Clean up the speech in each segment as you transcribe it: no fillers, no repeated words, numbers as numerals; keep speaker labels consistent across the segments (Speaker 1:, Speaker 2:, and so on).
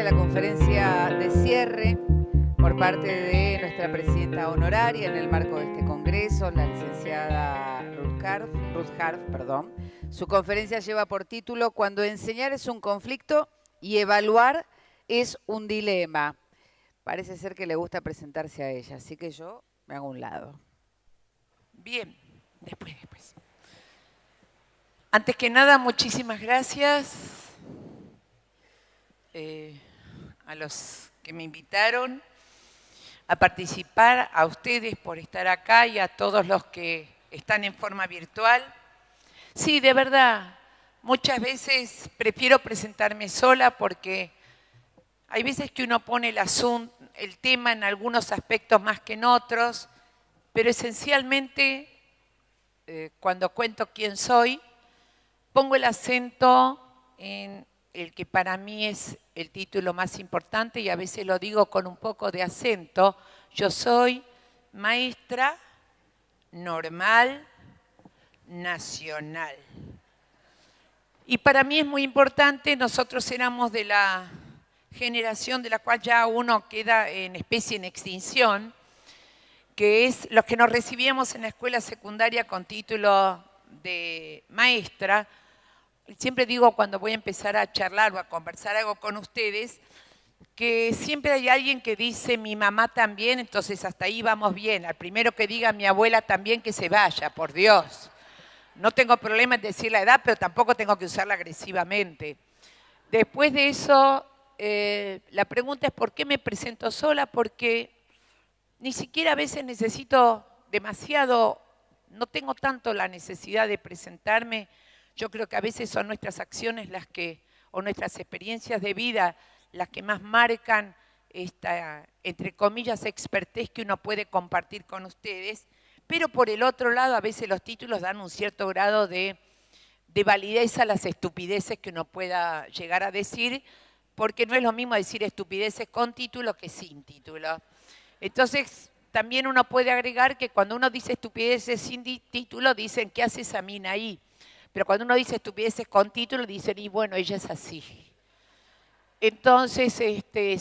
Speaker 1: la conferencia de cierre por parte de nuestra presidenta honoraria en el marco de este congreso, la licenciada Ruth Harf. Su conferencia lleva por título "Cuando enseñar es un conflicto y evaluar es un dilema". Parece ser que le gusta presentarse a ella, así que yo me hago a un lado.
Speaker 2: Bien, después. Antes que nada, muchísimas gracias a los que me invitaron a participar, a ustedes por estar acá y a todos los que están en forma virtual. Sí, de verdad, muchas veces prefiero presentarme sola porque hay veces que uno pone el tema en algunos aspectos más que en otros, pero esencialmente cuando cuento quién soy, pongo el acento en el que para mí es el título más importante y a veces lo digo con un poco de acento. Yo soy maestra normal nacional. Y para mí es muy importante, nosotros éramos de la generación de la cual ya uno queda en especie en extinción, que es los que nos recibíamos en la escuela secundaria con título de maestra. Siempre digo cuando voy a empezar a charlar o a conversar algo con ustedes, que siempre hay alguien que dice mi mamá también, entonces hasta ahí vamos bien. Al primero que diga mi abuela también, que se vaya, por Dios. No tengo problema en decir la edad, pero tampoco tengo que usarla agresivamente. Después de eso, la pregunta es ¿por qué me presento sola? Porque ni siquiera a veces necesito demasiado, no tengo tanto la necesidad de presentarme. Yo creo que a veces son nuestras acciones o nuestras experiencias de vida las que más marcan esta, entre comillas, expertez que uno puede compartir con ustedes. Pero por el otro lado, a veces los títulos dan un cierto grado de validez a las estupideces que uno pueda llegar a decir, porque no es lo mismo decir estupideces con título que sin título. Entonces, también uno puede agregar que cuando uno dice estupideces sin título, dicen, ¿qué hace esa mina ahí? Pero cuando uno dice estupideces con título, dicen, y bueno, ella es así. Entonces,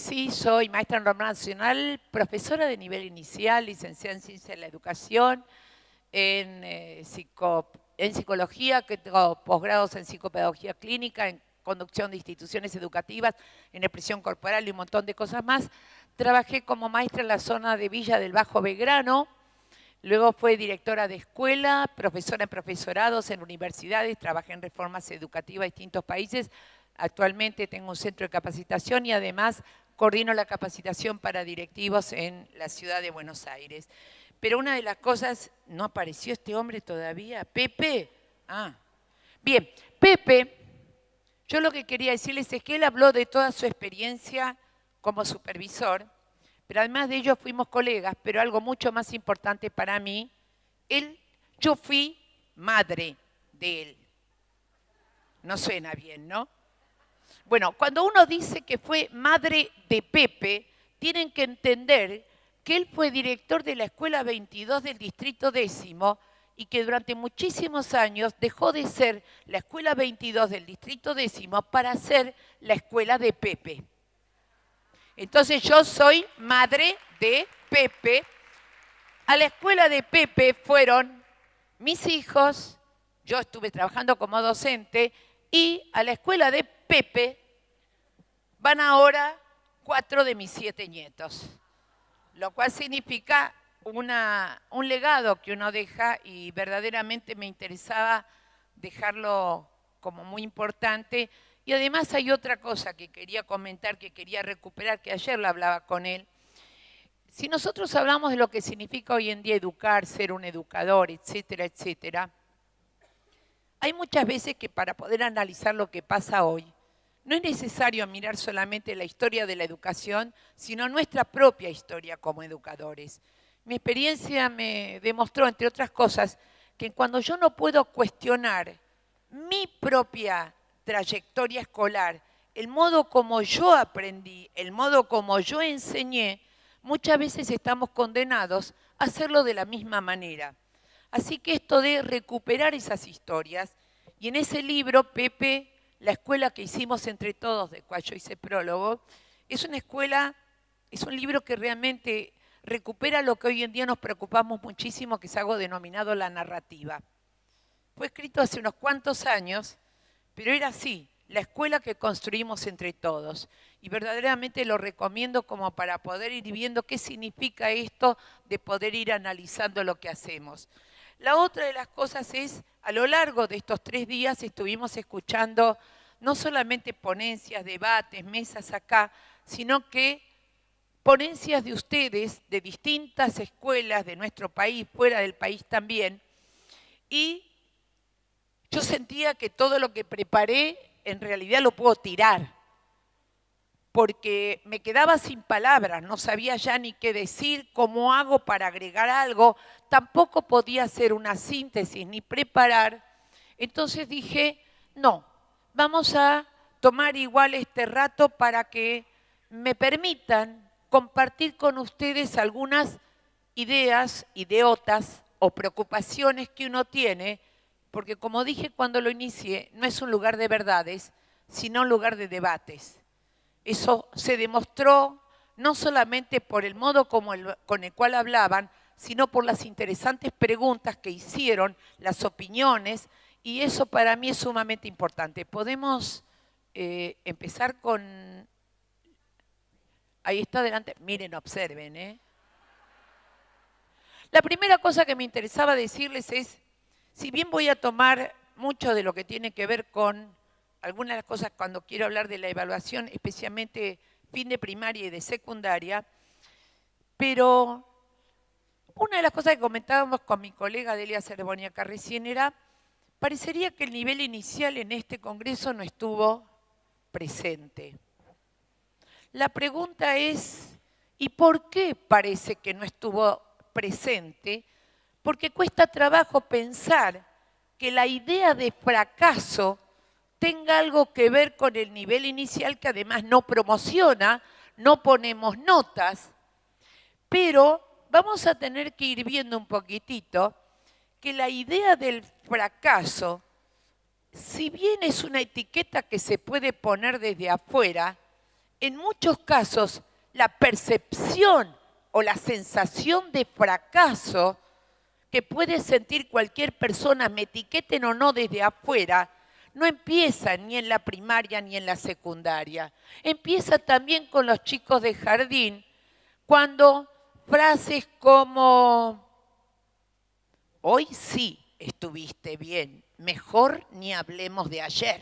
Speaker 2: sí, soy maestra normal nacional, profesora de nivel inicial, licenciada en Ciencias de la Educación, en psicología, que tengo posgrados en psicopedagogía clínica, en conducción de instituciones educativas, en expresión corporal y un montón de cosas más. Trabajé como maestra en la zona de Villa del Bajo Belgrano, luego fui directora de escuela, profesora en profesorados en universidades, trabajé en reformas educativas de distintos países. Actualmente tengo un centro de capacitación y además coordino la capacitación para directivos en la ciudad de Buenos Aires. Pero una de las cosas, ¿no apareció este hombre todavía? ¿Pepe? Ah, bien, Pepe, yo lo que quería decirles es que él habló de toda su experiencia como supervisor, pero además de ello fuimos colegas, pero algo mucho más importante para mí, yo fui madre de él. No suena bien, ¿no? Bueno, cuando uno dice que fue madre de Pepe, tienen que entender que él fue director de la Escuela 22 del Distrito 10 y que durante muchísimos años dejó de ser la Escuela 22 del Distrito 10 para ser la Escuela de Pepe. Entonces yo soy madre de Pepe. A la Escuela de Pepe fueron mis hijos, yo estuve trabajando como docente, y a la Escuela de Pepe van ahora 4 de mis 7 nietos, lo cual significa un legado que uno deja y verdaderamente me interesaba dejarlo como muy importante. Y además hay otra cosa que quería comentar, que quería recuperar, que ayer lo hablaba con él. Si nosotros hablamos de lo que significa hoy en día educar, ser un educador, etcétera, etcétera, hay muchas veces que para poder analizar lo que pasa hoy, no es necesario mirar solamente la historia de la educación, sino nuestra propia historia como educadores. Mi experiencia me demostró, entre otras cosas, que cuando yo no puedo cuestionar mi propia trayectoria escolar, el modo como yo aprendí, el modo como yo enseñé, muchas veces estamos condenados a hacerlo de la misma manera. Así que esto de recuperar esas historias, y en ese libro, Pepe, la escuela que hicimos entre todos, de cual yo hice prólogo, Es una escuela, es un libro que realmente recupera lo que hoy en día nos preocupamos muchísimo, que es algo denominado la narrativa. Fue escrito hace unos cuantos años, pero era así, la escuela que construimos entre todos. Y verdaderamente lo recomiendo como para poder ir viendo qué significa esto de poder ir analizando lo que hacemos. La otra de las cosas es, a lo largo de estos 3 días estuvimos escuchando no solamente ponencias, debates, mesas acá, sino que ponencias de ustedes, de distintas escuelas de nuestro país, fuera del país también, y yo sentía que todo lo que preparé en realidad lo puedo tirar, porque me quedaba sin palabras, no sabía ya ni qué decir, cómo hago para agregar algo, tampoco podía hacer una síntesis ni preparar. Entonces dije, no, vamos a tomar igual este rato para que me permitan compartir con ustedes algunas ideas, ideotas o preocupaciones que uno tiene, porque como dije cuando lo inicié, no es un lugar de verdades, sino un lugar de debates. Eso se demostró no solamente por el modo con el cual hablaban, sino por las interesantes preguntas que hicieron, las opiniones, y eso para mí es sumamente importante. Podemos empezar con... Ahí está adelante. Miren, observen. La primera cosa que me interesaba decirles es, si bien voy a tomar mucho de lo que tiene que ver con algunas de las cosas cuando quiero hablar de la evaluación, especialmente fin de primaria y de secundaria, pero una de las cosas que comentábamos con mi colega Delia Cervoniaca recién era, parecería que el nivel inicial en este congreso no estuvo presente. La pregunta es, ¿y por qué parece que no estuvo presente? Porque cuesta trabajo pensar que la idea de fracaso tenga algo que ver con el nivel inicial, que además no promociona, no ponemos notas, pero vamos a tener que ir viendo un poquitito que la idea del fracaso, si bien es una etiqueta que se puede poner desde afuera, en muchos casos la percepción o la sensación de fracaso que puede sentir cualquier persona, me etiqueten o no desde afuera, no empieza ni en la primaria ni en la secundaria. Empieza también con los chicos de jardín, cuando frases como, hoy sí estuviste bien, mejor ni hablemos de ayer.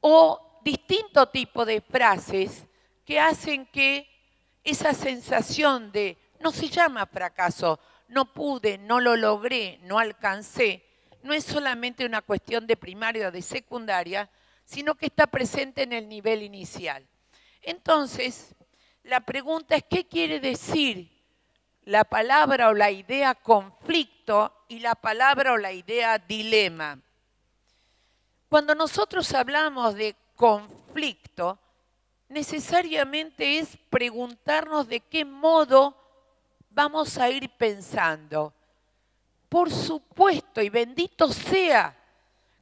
Speaker 2: O distinto tipo de frases que hacen que esa sensación de, no se llama fracaso, no pude, no lo logré, no alcancé, no es solamente una cuestión de primaria o de secundaria, sino que está presente en el nivel inicial. Entonces, la pregunta es, ¿qué quiere decir la palabra o la idea conflicto y la palabra o la idea dilema? Cuando nosotros hablamos de conflicto, necesariamente es preguntarnos de qué modo vamos a ir pensando. Por supuesto, y bendito sea,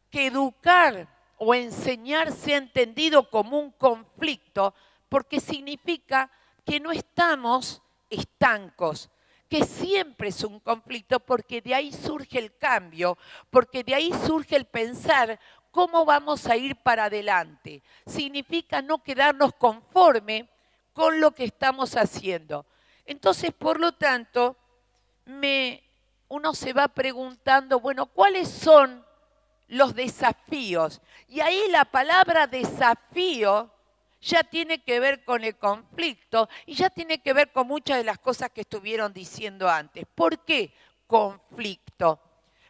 Speaker 2: que educar o enseñar sea entendido como un conflicto, porque significa que no estamos estancos, que siempre es un conflicto, porque de ahí surge el cambio, porque de ahí surge el pensar cómo vamos a ir para adelante. Significa no quedarnos conforme con lo que estamos haciendo. Entonces, por lo tanto, uno se va preguntando, bueno, ¿cuáles son los desafíos? Y ahí la palabra desafío ya tiene que ver con el conflicto y ya tiene que ver con muchas de las cosas que estuvieron diciendo antes. ¿Por qué conflicto?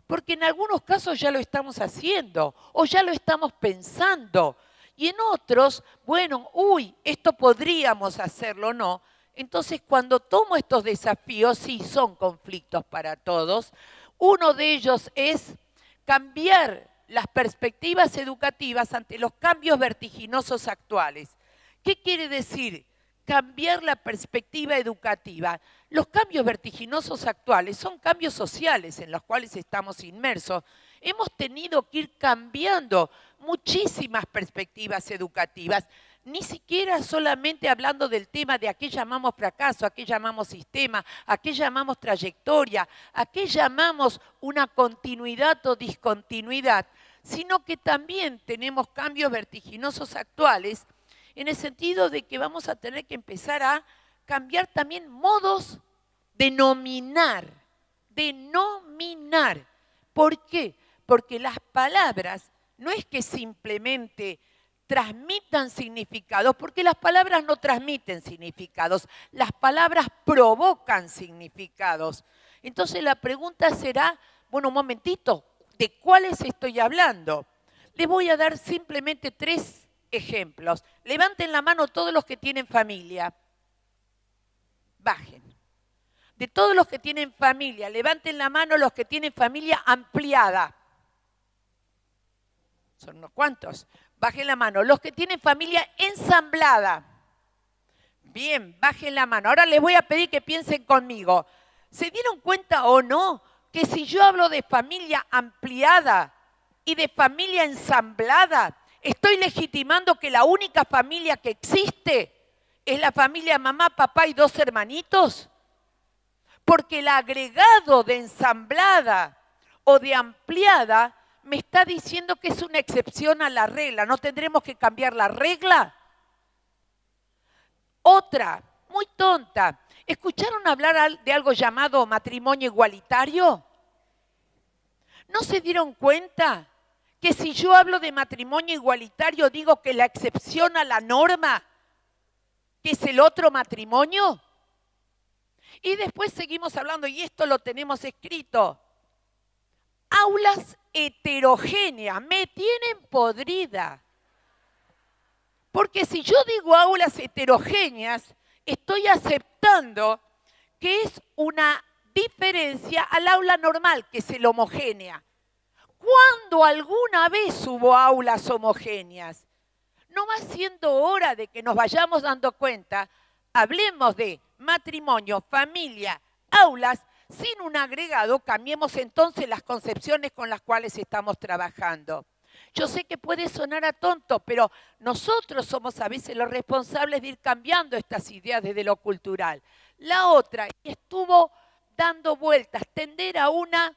Speaker 2: Porque en algunos casos ya lo estamos haciendo o ya lo estamos pensando. Y en otros, bueno, esto podríamos hacerlo o no. Entonces, cuando tomo estos desafíos, sí, son conflictos para todos. Uno de ellos es cambiar las perspectivas educativas ante los cambios vertiginosos actuales. ¿Qué quiere decir cambiar la perspectiva educativa? Los cambios vertiginosos actuales son cambios sociales en los cuales estamos inmersos. Hemos tenido que ir cambiando muchísimas perspectivas educativas. ni siquiera solamente hablando del tema de a qué llamamos fracaso, a qué llamamos sistema, a qué llamamos trayectoria, a qué llamamos una continuidad o discontinuidad, sino que también tenemos cambios vertiginosos actuales en el sentido de que vamos a tener que empezar a cambiar también modos de nominar. ¿Por qué? Porque las palabras no es que simplemente transmitan significados, porque las palabras no transmiten significados, las palabras provocan significados. Entonces la pregunta será, bueno, un momentito, ¿de cuáles estoy hablando? Les voy a dar simplemente 3 ejemplos. Levanten la mano todos los que tienen familia. Bajen. De todos los que tienen familia, levanten la mano los que tienen familia ampliada. Son unos cuantos. Bajen la mano. Los que tienen familia ensamblada. Bien, bajen la mano. Ahora les voy a pedir que piensen conmigo. ¿Se dieron cuenta o no que si yo hablo de familia ampliada y de familia ensamblada, estoy legitimando que la única familia que existe es la familia mamá, papá y 2 hermanitos? Porque el agregado de ensamblada o de ampliada me está diciendo que es una excepción a la regla. ¿No tendremos que cambiar la regla? Otra, muy tonta. ¿Escucharon hablar de algo llamado matrimonio igualitario? ¿No se dieron cuenta que si yo hablo de matrimonio igualitario digo que la excepción a la norma, que es el otro matrimonio? Y después seguimos hablando, y esto lo tenemos escrito. Aulas heterogéneas, me tienen podrida. Porque si yo digo aulas heterogéneas, estoy aceptando que es una diferencia al aula normal, que es el homogénea. ¿Cuándo alguna vez hubo aulas homogéneas? No va siendo hora de que nos vayamos dando cuenta, hablemos de matrimonio, familia, aulas, sin un agregado, cambiemos entonces las concepciones con las cuales estamos trabajando. Yo sé que puede sonar a tonto, pero nosotros somos a veces los responsables de ir cambiando estas ideas desde lo cultural. La otra, y estuvo dando vueltas, tender a una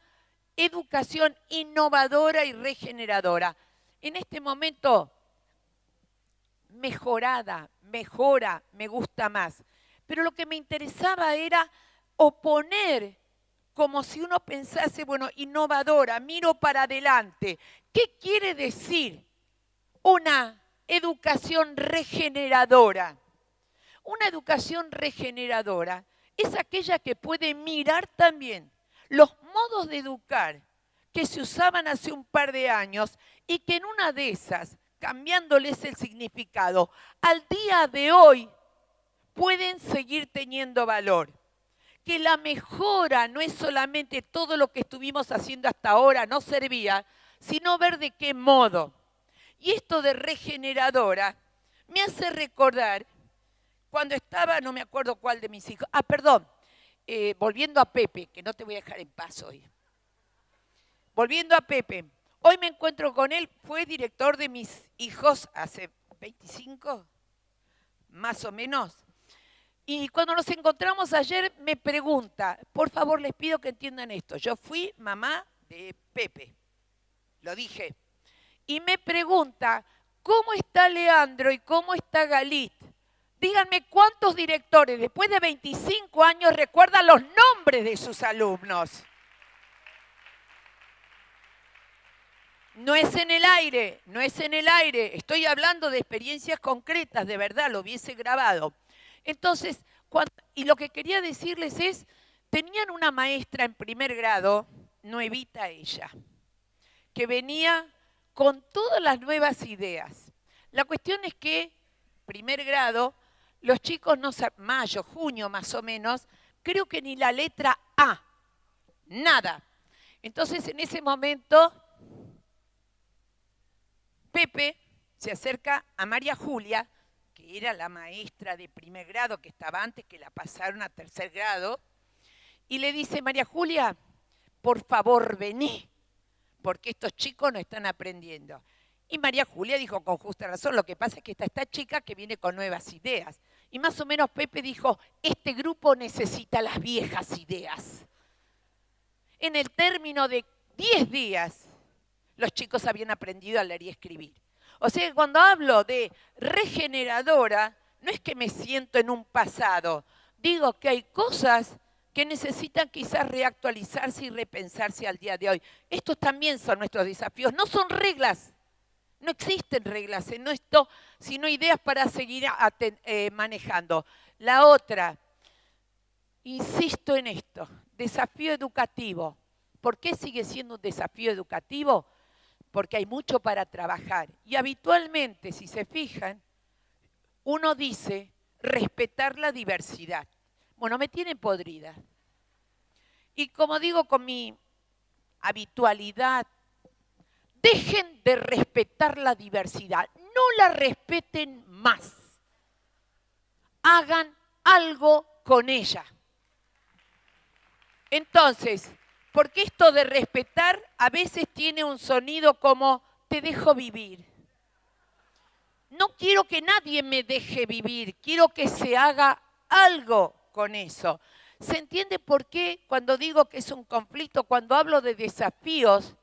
Speaker 2: educación innovadora y regeneradora. En este momento, mejora, me gusta más. Pero lo que me interesaba era oponer, como si uno pensase, bueno, innovadora, miro para adelante. ¿Qué quiere decir una educación regeneradora? Una educación regeneradora es aquella que puede mirar también los modos de educar que se usaban hace un par de años y que en una de esas, cambiándoles el significado, al día de hoy pueden seguir teniendo valor. Que la mejora no es solamente todo lo que estuvimos haciendo hasta ahora, no servía, sino ver de qué modo. Y esto de regeneradora me hace recordar cuando estaba, no me acuerdo cuál de mis hijos, volviendo a Pepe, que no te voy a dejar en paz hoy. Volviendo a Pepe, hoy me encuentro con él, fue director de mis hijos hace 25, más o menos. Y cuando nos encontramos ayer me pregunta, por favor les pido que entiendan esto, yo fui mamá de Pepe, lo dije, y me pregunta, ¿cómo está Leandro y cómo está Galit? Díganme cuántos directores después de 25 años recuerdan los nombres de sus alumnos. No es en el aire, no es en el aire, estoy hablando de experiencias concretas, de verdad, lo hubiese grabado. Entonces, y lo que quería decirles es, tenían una maestra en primer grado, nuevita ella, que venía con todas las nuevas ideas. La cuestión es que, primer grado, los chicos no saben, mayo, junio más o menos, creo que ni la letra A, nada. Entonces, en ese momento, Pepe se acerca a María Julia, que era la maestra de primer grado, que estaba antes, que la pasaron a tercer grado, y le dice, María Julia, por favor, vení, porque estos chicos no están aprendiendo. Y María Julia dijo con justa razón, lo que pasa es que está esta chica que viene con nuevas ideas. Y más o menos Pepe dijo, este grupo necesita las viejas ideas. En el término de 10 días, los chicos habían aprendido a leer y escribir. O sea, cuando hablo de regeneradora, no es que me siento en un pasado. Digo que hay cosas que necesitan quizás reactualizarse y repensarse al día de hoy. Estos también son nuestros desafíos. No son reglas. No existen reglas en esto, sino ideas para seguir manejando. La otra, insisto en esto, desafío educativo. ¿Por qué sigue siendo un desafío educativo? Porque hay mucho para trabajar. Y habitualmente, si se fijan, uno dice respetar la diversidad. Bueno, me tienen podrida. Y como digo con mi habitualidad, dejen de respetar la diversidad. No la respeten más. Hagan algo con ella. Entonces, porque esto de respetar a veces tiene un sonido como te dejo vivir. No quiero que nadie me deje vivir, quiero que se haga algo con eso. ¿Se entiende por qué cuando digo que es un conflicto, cuando hablo de desafíos?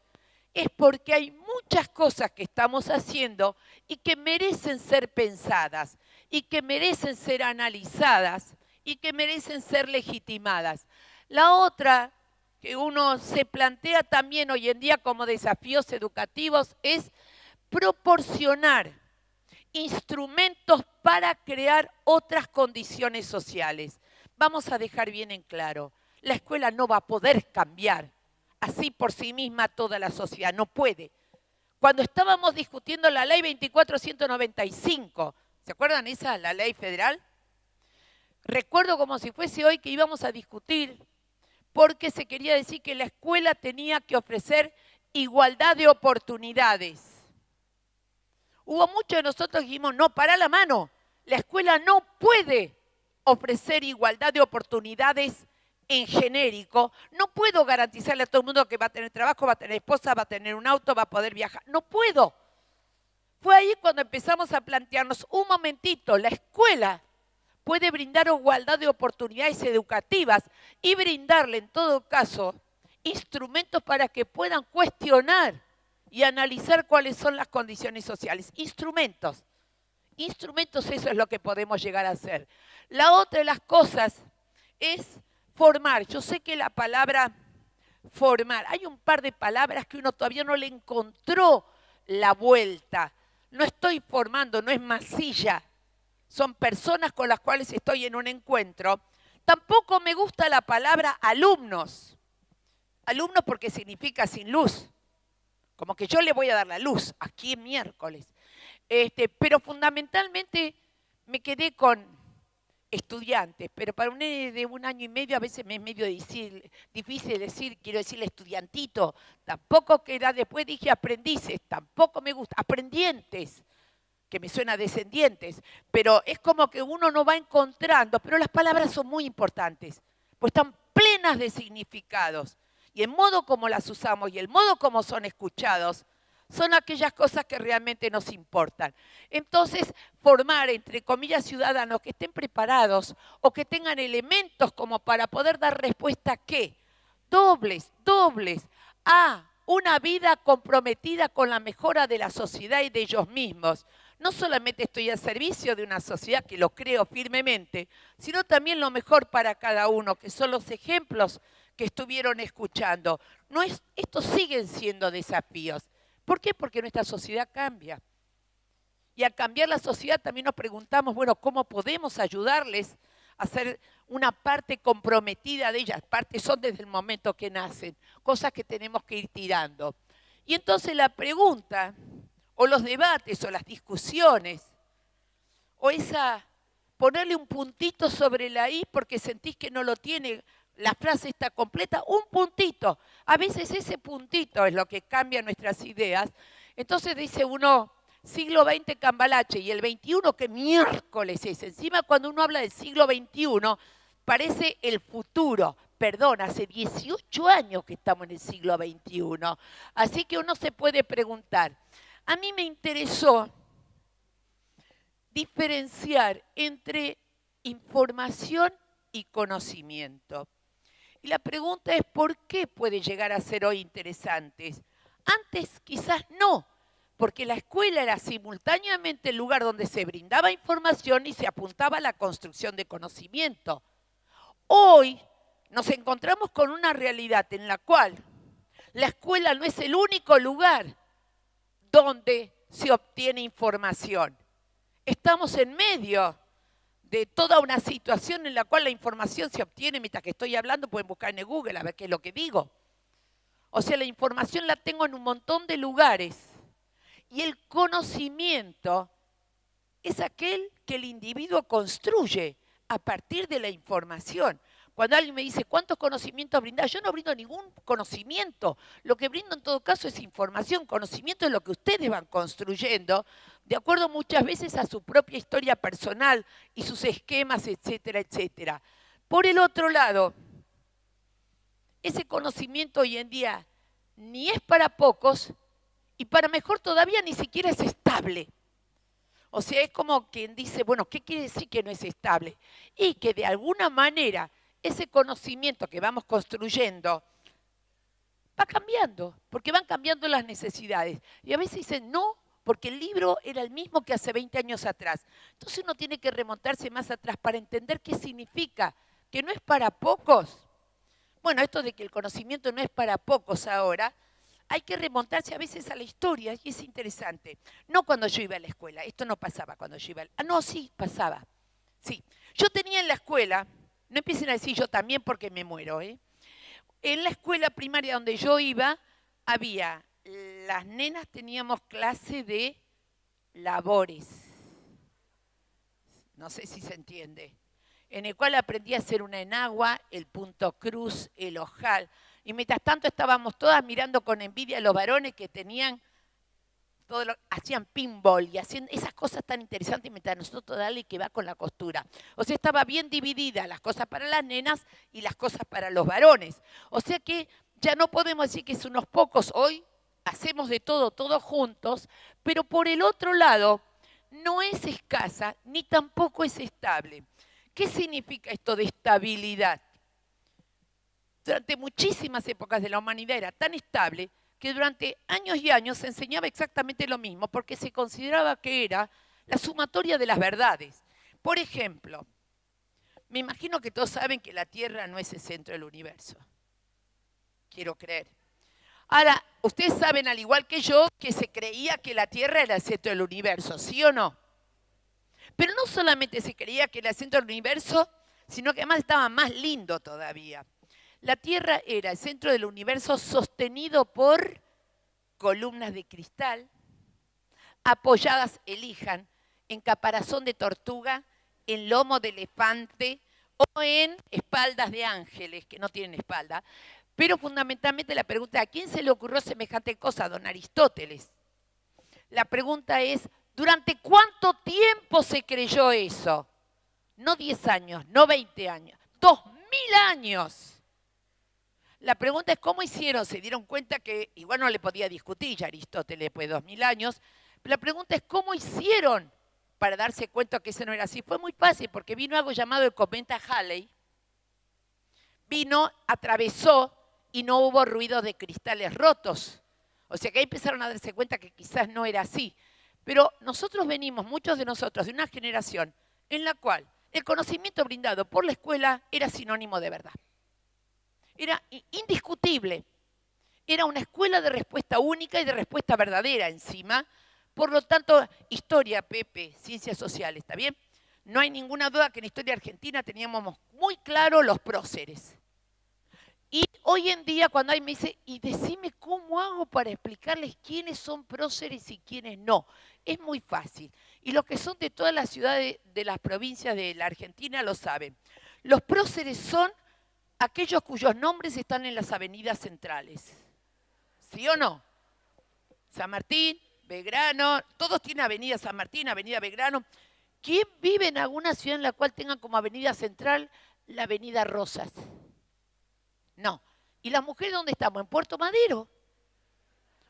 Speaker 2: Es porque hay muchas cosas que estamos haciendo y que merecen ser pensadas, y que merecen ser analizadas, y que merecen ser legitimadas. La otra que uno se plantea también hoy en día como desafíos educativos es proporcionar instrumentos para crear otras condiciones sociales. Vamos a dejar bien en claro, la escuela no va a poder cambiar así por sí misma toda la sociedad, no puede. Cuando estábamos discutiendo la ley 24.195, ¿se acuerdan esa, la ley federal? Recuerdo como si fuese hoy que íbamos a discutir porque se quería decir que la escuela tenía que ofrecer igualdad de oportunidades. Hubo muchos de nosotros que dijimos, no, para la mano, la escuela no puede ofrecer igualdad de oportunidades en genérico. No puedo garantizarle a todo el mundo que va a tener trabajo, va a tener esposa, va a tener un auto, va a poder viajar. No puedo. Fue ahí cuando empezamos a plantearnos, un momentito, la escuela puede brindar igualdad de oportunidades educativas y brindarle, en todo caso, instrumentos para que puedan cuestionar y analizar cuáles son las condiciones sociales. Instrumentos. Instrumentos, eso es lo que podemos llegar a hacer. La otra de las cosas es formar. Yo sé que la palabra formar, hay un par de palabras que uno todavía no le encontró la vuelta. No estoy formando, no es masilla. Son personas con las cuales estoy en un encuentro. Tampoco me gusta la palabra alumnos. Alumnos porque significa sin luz. Como que yo le voy a dar la luz aquí en miércoles. Pero fundamentalmente me quedé con estudiantes. Pero para un nene de 1 año y medio a veces me es medio difícil decir, quiero decirle estudiantito. Tampoco queda, después dije aprendices, tampoco me gusta. Aprendientes, que me suena descendientes, pero es como que uno no va encontrando, pero las palabras son muy importantes, pues están plenas de significados, y el modo como las usamos y el modo como son escuchados son aquellas cosas que realmente nos importan. Entonces, formar, entre comillas, ciudadanos que estén preparados o que tengan elementos como para poder dar respuesta a ¿qué? Dobles, a una vida comprometida con la mejora de la sociedad y de ellos mismos. No solamente estoy al servicio de una sociedad, que lo creo firmemente, sino también lo mejor para cada uno, que son los ejemplos que estuvieron escuchando. Estos siguen siendo desafíos. ¿Por qué? Porque nuestra sociedad cambia. Y al cambiar la sociedad también nos preguntamos, bueno, ¿cómo podemos ayudarles a ser una parte comprometida de ellas? Partes son desde el momento que nacen, cosas que tenemos que ir tirando. Y entonces la pregunta, o los debates, o las discusiones, o ponerle un puntito sobre la I porque sentís que no lo tiene, la frase está completa, un puntito. A veces ese puntito es lo que cambia nuestras ideas. Entonces dice uno, siglo XX cambalache, y el XXI, ¿qué miércoles es? Encima cuando uno habla del siglo XXI, parece el futuro. Perdón, hace 18 años que estamos en el siglo XXI. Así que uno se puede preguntar, a mí me interesó diferenciar entre información y conocimiento. Y la pregunta es, ¿por qué puede llegar a ser hoy interesantes? Antes quizás no, porque la escuela era simultáneamente el lugar donde se brindaba información y se apuntaba a la construcción de conocimiento. Hoy nos encontramos con una realidad en la cual la escuela no es el único lugar donde se obtiene información. Estamos en medio de toda una situación en la cual la información se obtiene mientras que estoy hablando, pueden buscar en Google a ver qué es lo que digo. O sea, la información la tengo en un montón de lugares. Y el conocimiento es aquel que el individuo construye a partir de la información. Cuando alguien me dice, ¿cuántos conocimientos brindás? Yo no brindo ningún conocimiento. Lo que brindo en todo caso es información. Conocimiento es lo que ustedes van construyendo, de acuerdo muchas veces a su propia historia personal y sus esquemas, etcétera, etcétera. Por el otro lado, ese conocimiento hoy en día ni es para pocos y para mejor todavía ni siquiera es estable. O sea, es como quien dice, bueno, ¿qué quiere decir que no es estable? Y que de alguna manera ese conocimiento que vamos construyendo va cambiando, porque van cambiando las necesidades. Y a veces dicen, no, porque el libro era el mismo que hace 20 años atrás. Entonces uno tiene que remontarse más atrás para entender qué significa, que no es para pocos. Bueno, esto de que el conocimiento no es para pocos ahora, hay que remontarse a veces a la historia y es interesante. No cuando yo iba a la escuela, esto no pasaba cuando yo iba a la escuela. No, sí, pasaba. Sí. Yo tenía en la escuela, no empiecen a decir yo también porque me muero, ¿eh? En la escuela primaria donde yo iba, había, las nenas teníamos clase de labores. No sé si se entiende. En el cual aprendí a hacer una enagua, el punto cruz, el ojal. Y mientras tanto estábamos todas mirando con envidia a los varones que tenían, hacían pinball y hacían esas cosas tan interesantes mientras nosotros dale que va con la costura. O sea, estaba bien dividida las cosas para las nenas y las cosas para los varones. O sea que ya no podemos decir que son unos pocos. Hoy hacemos de todo, todos juntos, pero por el otro lado no es escasa ni tampoco es estable. ¿Qué significa esto de estabilidad? Durante muchísimas épocas de la humanidad era tan estable que durante años y años se enseñaba exactamente lo mismo porque se consideraba que era la sumatoria de las verdades. Por ejemplo, me imagino que todos saben que la Tierra no es el centro del universo. Quiero creer. Ahora, ustedes saben al igual que yo que se creía que la Tierra era el centro del universo, ¿sí o no? Pero no solamente se creía que era el centro del universo, sino que además estaba más lindo todavía. La Tierra era el centro del universo sostenido por columnas de cristal, apoyadas, elijan, en caparazón de tortuga, en lomo de elefante o en espaldas de ángeles, que no tienen espalda. Pero fundamentalmente la pregunta, ¿a quién se le ocurrió semejante cosa? A don Aristóteles. La pregunta es, ¿durante cuánto tiempo se creyó eso? No 10 años, no 20 años, 2000 años. La pregunta es, ¿cómo hicieron? Se dieron cuenta que igual no le podía discutir ya Aristóteles después de 2000 años. Pero la pregunta es, ¿cómo hicieron para darse cuenta que eso no era así? Fue muy fácil, porque vino algo llamado el cometa Halley. Vino, atravesó y no hubo ruido de cristales rotos. O sea que ahí empezaron a darse cuenta que quizás no era así. Pero nosotros venimos, muchos de nosotros, de una generación en la cual el conocimiento brindado por la escuela era sinónimo de verdad. Era indiscutible. Era una escuela de respuesta única y de respuesta verdadera encima. Por lo tanto, historia, Pepe, ciencias sociales, ¿está bien? No hay ninguna duda que en historia argentina teníamos muy claro los próceres. Y hoy en día cuando alguien me dice, y decime cómo hago para explicarles quiénes son próceres y quiénes no. Es muy fácil. Y los que son de todas las ciudades de las provincias de la Argentina lo saben. Los próceres son aquellos cuyos nombres están en las avenidas centrales. ¿Sí o no? San Martín, Belgrano, todos tienen avenida San Martín, avenida Belgrano. ¿Quién vive en alguna ciudad en la cual tengan como avenida central la avenida Rosas? No. ¿Y las mujeres dónde estamos? En Puerto Madero.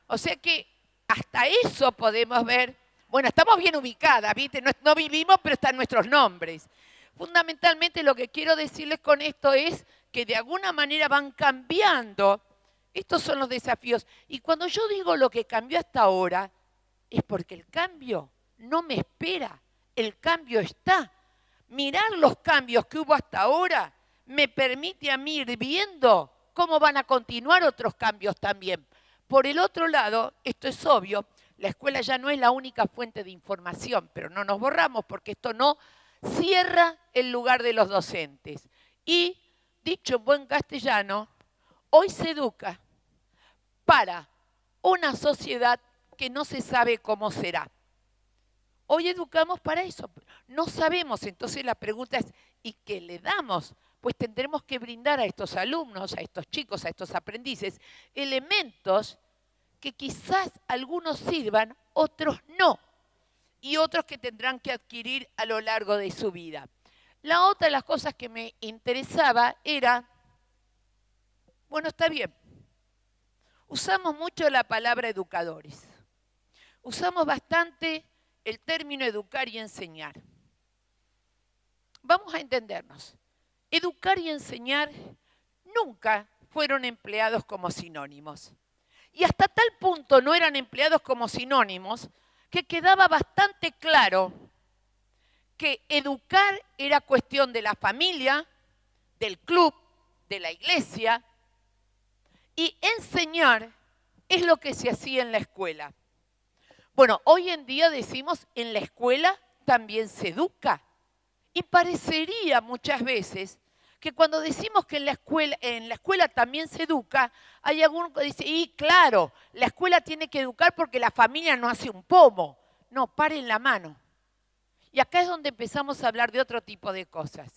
Speaker 2: O sea que hasta eso podemos ver, bueno, estamos bien ubicadas, ¿viste? No vivimos, pero están nuestros nombres. Fundamentalmente lo que quiero decirles con esto es que de alguna manera van cambiando. Estos son los desafíos. Y cuando yo digo lo que cambió hasta ahora, es porque el cambio no me espera, el cambio está. Mirar los cambios que hubo hasta ahora me permite a mí ir viendo cómo van a continuar otros cambios también. Por el otro lado, esto es obvio, la escuela ya no es la única fuente de información, pero no nos borramos porque esto no cierra el lugar de los docentes. Y, dicho en buen castellano, hoy se educa para una sociedad que no se sabe cómo será. Hoy educamos para eso. No sabemos, entonces la pregunta es, ¿y qué le damos? Pues tendremos que brindar a estos alumnos, a estos chicos, a estos aprendices, elementos que quizás algunos sirvan, otros no, y otros que tendrán que adquirir a lo largo de su vida. La otra de las cosas que me interesaba era, bueno, está bien, usamos mucho la palabra educadores, usamos bastante el término educar y enseñar. Vamos a entendernos. Educar y enseñar nunca fueron empleados como sinónimos. Y hasta tal punto no eran empleados como sinónimos que quedaba bastante claro que educar era cuestión de la familia, del club, de la iglesia, y enseñar es lo que se hacía en la escuela. Bueno, hoy en día decimos en la escuela también se educa. Y parecería muchas veces que cuando decimos que en la escuela también se educa, hay alguno que dice, y claro, la escuela tiene que educar porque la familia no hace un pomo. No, paren la mano. Y acá es donde empezamos a hablar de otro tipo de cosas.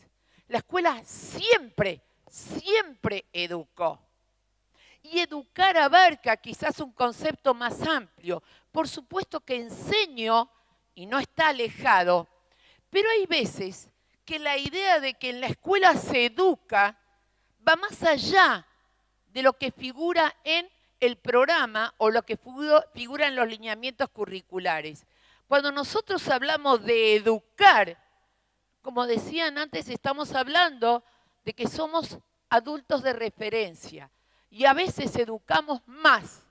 Speaker 2: La escuela siempre, siempre educó. Y educar abarca quizás un concepto más amplio. Por supuesto que enseño y no está alejado, pero hay veces que la idea de que en la escuela se educa va más allá de lo que figura en el programa o lo que figura en los lineamientos curriculares. Cuando nosotros hablamos de educar, como decían antes, estamos hablando de que somos adultos de referencia y a veces educamos más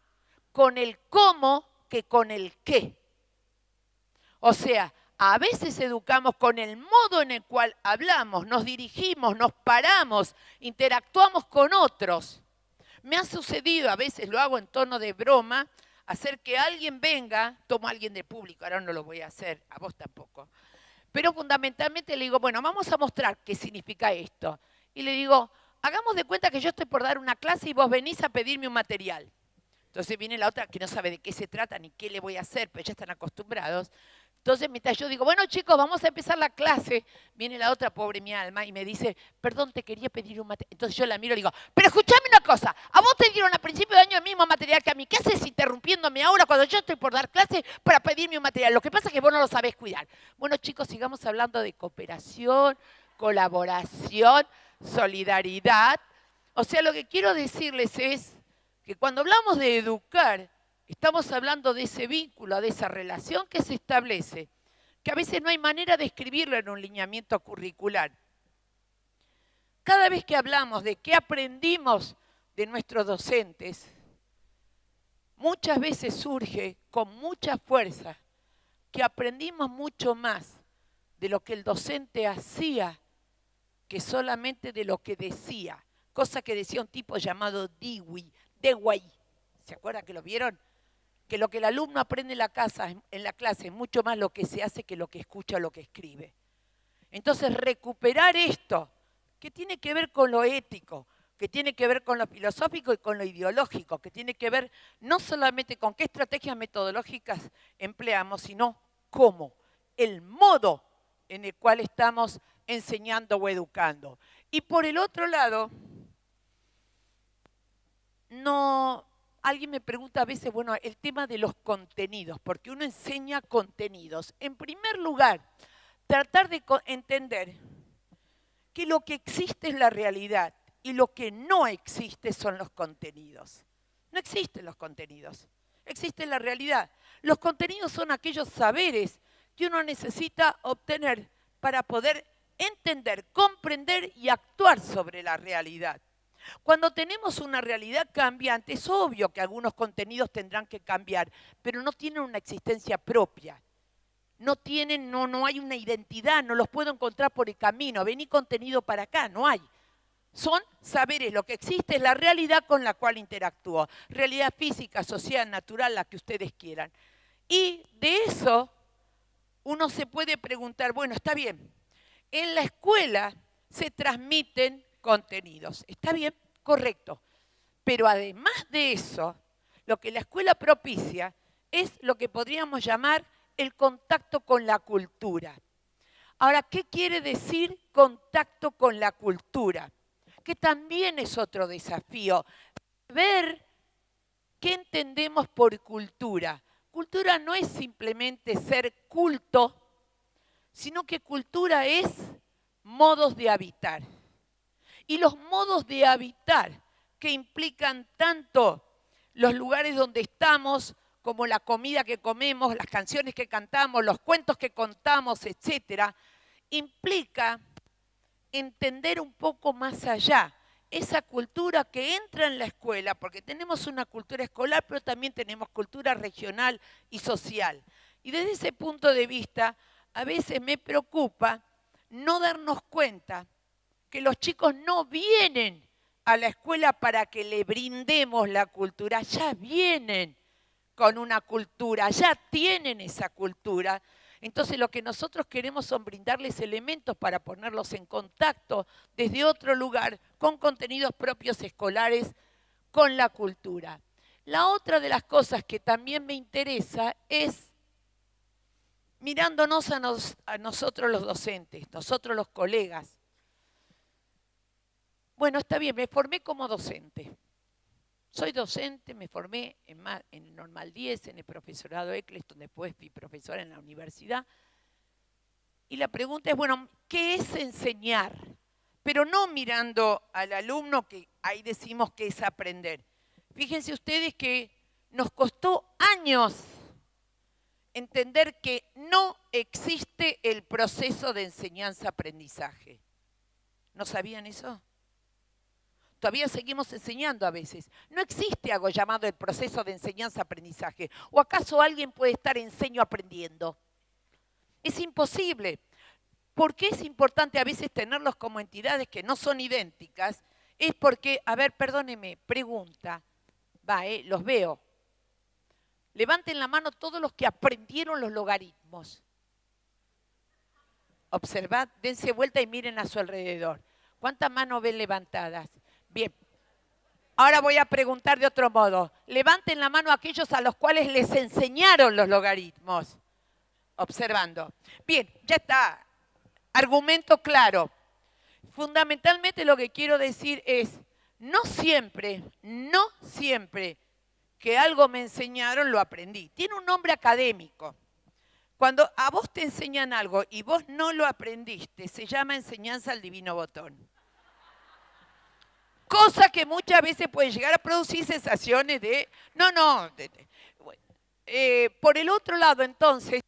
Speaker 2: con el cómo que con el qué. O sea, a veces educamos con el modo en el cual hablamos, nos dirigimos, nos paramos, interactuamos con otros. Me ha sucedido, a veces lo hago en tono de broma, hacer que alguien venga, tomo a alguien del público, ahora no lo voy a hacer, a vos tampoco. Pero fundamentalmente le digo, bueno, vamos a mostrar qué significa esto. Y le digo, hagamos de cuenta que yo estoy por dar una clase y vos venís a pedirme un material. Entonces viene la otra que no sabe de qué se trata ni qué le voy a hacer, pero ya están acostumbrados. Entonces, mientras yo digo, bueno chicos, vamos a empezar la clase, viene la otra, pobre mi alma, y me dice, perdón, te quería pedir un material. Entonces yo la miro y digo, pero escúchame una cosa, a vos te dieron a principio de año el mismo material que a mí. ¿Qué haces interrumpiéndome ahora cuando yo estoy por dar clase para pedirme un material? Lo que pasa es que vos no lo sabés cuidar. Bueno chicos, sigamos hablando de cooperación, colaboración, solidaridad. O sea, lo que quiero decirles es que cuando hablamos de educar, estamos hablando de ese vínculo, de esa relación que se establece, que a veces no hay manera de escribirlo en un lineamiento curricular. Cada vez que hablamos de qué aprendimos de nuestros docentes, muchas veces surge con mucha fuerza que aprendimos mucho más de lo que el docente hacía que solamente de lo que decía, cosa que decía un tipo llamado Dewey. ¿Se acuerdan que lo vieron? Que lo que el alumno aprende en la clase es mucho más lo que se hace que lo que escucha o lo que escribe. Entonces, recuperar esto, que tiene que ver con lo ético, que tiene que ver con lo filosófico y con lo ideológico, que tiene que ver no solamente con qué estrategias metodológicas empleamos, sino cómo, el modo en el cual estamos enseñando o educando. Y por el otro lado, alguien me pregunta a veces, bueno, el tema de los contenidos, porque uno enseña contenidos. En primer lugar, tratar de entender que lo que existe es la realidad y lo que no existe son los contenidos. No existen los contenidos. existe la realidad. Los contenidos son aquellos saberes que uno necesita obtener para poder entender, comprender y actuar sobre la realidad. Cuando tenemos una realidad cambiante, es obvio que algunos contenidos tendrán que cambiar, pero no tienen una existencia propia. No hay una identidad, no los puedo encontrar por el camino. Vení contenido para acá, no hay. Son saberes, lo que existe es la realidad con la cual interactúo. Realidad física, social, natural, la que ustedes quieran. Y de eso uno se puede preguntar, bueno, está bien, en la escuela se transmiten contenidos. ¿Está bien? Correcto. Pero además de eso, lo que la escuela propicia es lo que podríamos llamar el contacto con la cultura. Ahora, ¿qué quiere decir contacto con la cultura? Que también es otro desafío. Ver qué entendemos por cultura. Cultura no es simplemente ser culto, sino que cultura es modos de habitar. Y los modos de habitar que implican tanto los lugares donde estamos, como la comida que comemos, las canciones que cantamos, los cuentos que contamos, etcétera, implica entender un poco más allá esa cultura que entra en la escuela, porque tenemos una cultura escolar, pero también tenemos cultura regional y social. Y desde ese punto de vista, a veces me preocupa no darnos cuenta que los chicos no vienen a la escuela para que le brindemos la cultura, ya vienen con una cultura, ya tienen esa cultura. Entonces lo que nosotros queremos son brindarles elementos para ponerlos en contacto desde otro lugar con contenidos propios escolares, con la cultura. La otra de las cosas que también me interesa es mirándonos a nosotros los docentes, nosotros los colegas. Bueno, está bien, me formé como docente. Soy docente, me formé en el Normal 10, en el profesorado Eccleston, después fui profesora en la universidad. Y la pregunta es, bueno, ¿qué es enseñar? Pero no mirando al alumno, que ahí decimos que es aprender. Fíjense ustedes que nos costó años entender que no existe el proceso de enseñanza-aprendizaje. ¿No sabían eso? Todavía seguimos enseñando a veces. No existe algo llamado el proceso de enseñanza-aprendizaje. ¿O acaso alguien puede estar enseño aprendiendo? Es imposible. ¿Por qué es importante a veces tenerlos como entidades que no son idénticas? Es porque, a ver, perdónenme, pregunta. Los veo. Levanten la mano todos los que aprendieron los logaritmos. Observad, dense vuelta y miren a su alrededor. ¿Cuántas manos ven levantadas? Bien, ahora voy a preguntar de otro modo. Levanten la mano aquellos a los cuales les enseñaron los logaritmos. Observando. Bien, ya está. Argumento claro. Fundamentalmente lo que quiero decir es, no siempre que algo me enseñaron lo aprendí. Tiene un nombre académico. Cuando a vos te enseñan algo y vos no lo aprendiste, se llama enseñanza al divino botón. Cosa que muchas veces puede llegar a producir sensaciones de... Por el otro lado, entonces,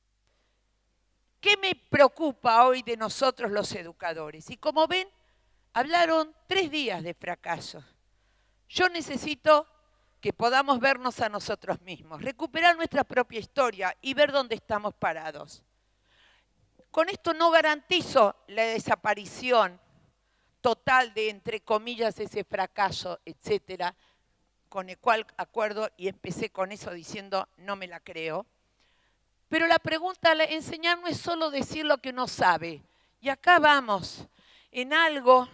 Speaker 2: ¿qué me preocupa hoy de nosotros los educadores? Y como ven, hablaron 3 días de fracaso. Yo necesito que podamos vernos a nosotros mismos, recuperar nuestra propia historia y ver dónde estamos parados. Con esto no garantizo la desaparición total de, entre comillas, ese fracaso, etcétera, con el cual acuerdo y empecé con eso diciendo no me la creo. Pero la pregunta al enseñar no es solo decir lo que uno sabe. Y acá vamos en algo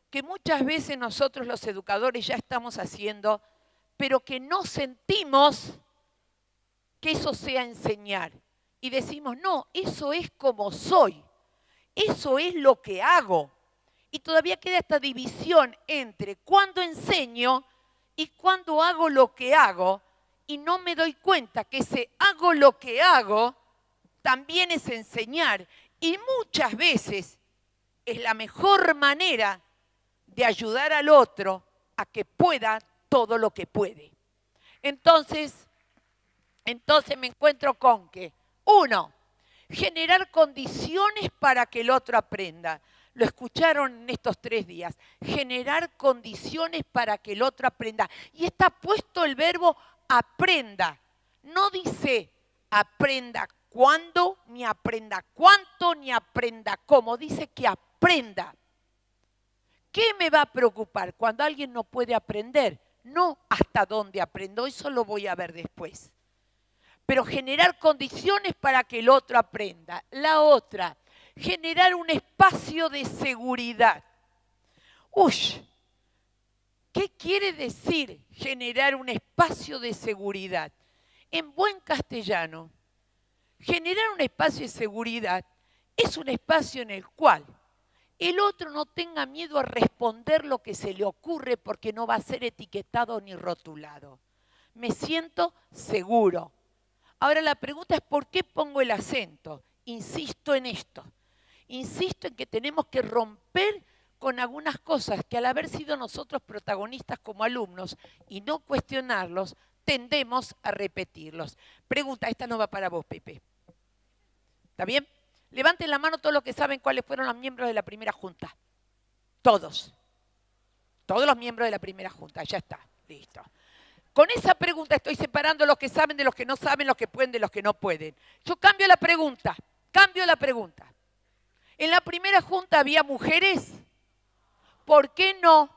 Speaker 2: que muchas veces nosotros los educadores ya estamos haciendo, pero que no sentimos que eso sea enseñar. Y decimos, no, eso es como soy, eso es lo que hago. Y todavía queda esta división entre cuando enseño y cuando hago lo que hago, y no me doy cuenta que ese hago lo que hago también es enseñar. Y muchas veces es la mejor manera de ayudar al otro a que pueda todo lo que puede. Entonces, Entonces me encuentro con que, 1, generar condiciones para que el otro aprenda. Lo escucharon en estos 3 días. Generar condiciones para que el otro aprenda. Y está puesto el verbo aprenda. No dice aprenda cuándo, ni aprenda cuánto, ni aprenda cómo. Dice que aprenda. ¿Qué me va a preocupar cuando alguien no puede aprender? No hasta dónde aprendo, eso lo voy a ver después. Pero generar condiciones para que el otro aprenda. La otra, generar un espacio de seguridad. ¿Qué quiere decir generar un espacio de seguridad? En buen castellano, generar un espacio de seguridad es un espacio en el cual el otro no tenga miedo a responder lo que se le ocurre porque no va a ser etiquetado ni rotulado. Me siento seguro. Ahora la pregunta es ¿por qué pongo el acento? Insisto en esto. Insisto en que tenemos que romper con algunas cosas que al haber sido nosotros protagonistas como alumnos y no cuestionarlos, tendemos a repetirlos. Pregunta, esta no va para vos, Pepe. ¿Está bien? Levanten la mano todos los que saben cuáles fueron los miembros de la primera junta. Todos. Todos los miembros de la primera junta. Ya está. Listo. Con esa pregunta estoy separando los que saben de los que no saben, los que pueden de los que no pueden. Yo cambio la pregunta. ¿En la primera junta había mujeres? ¿Por qué no?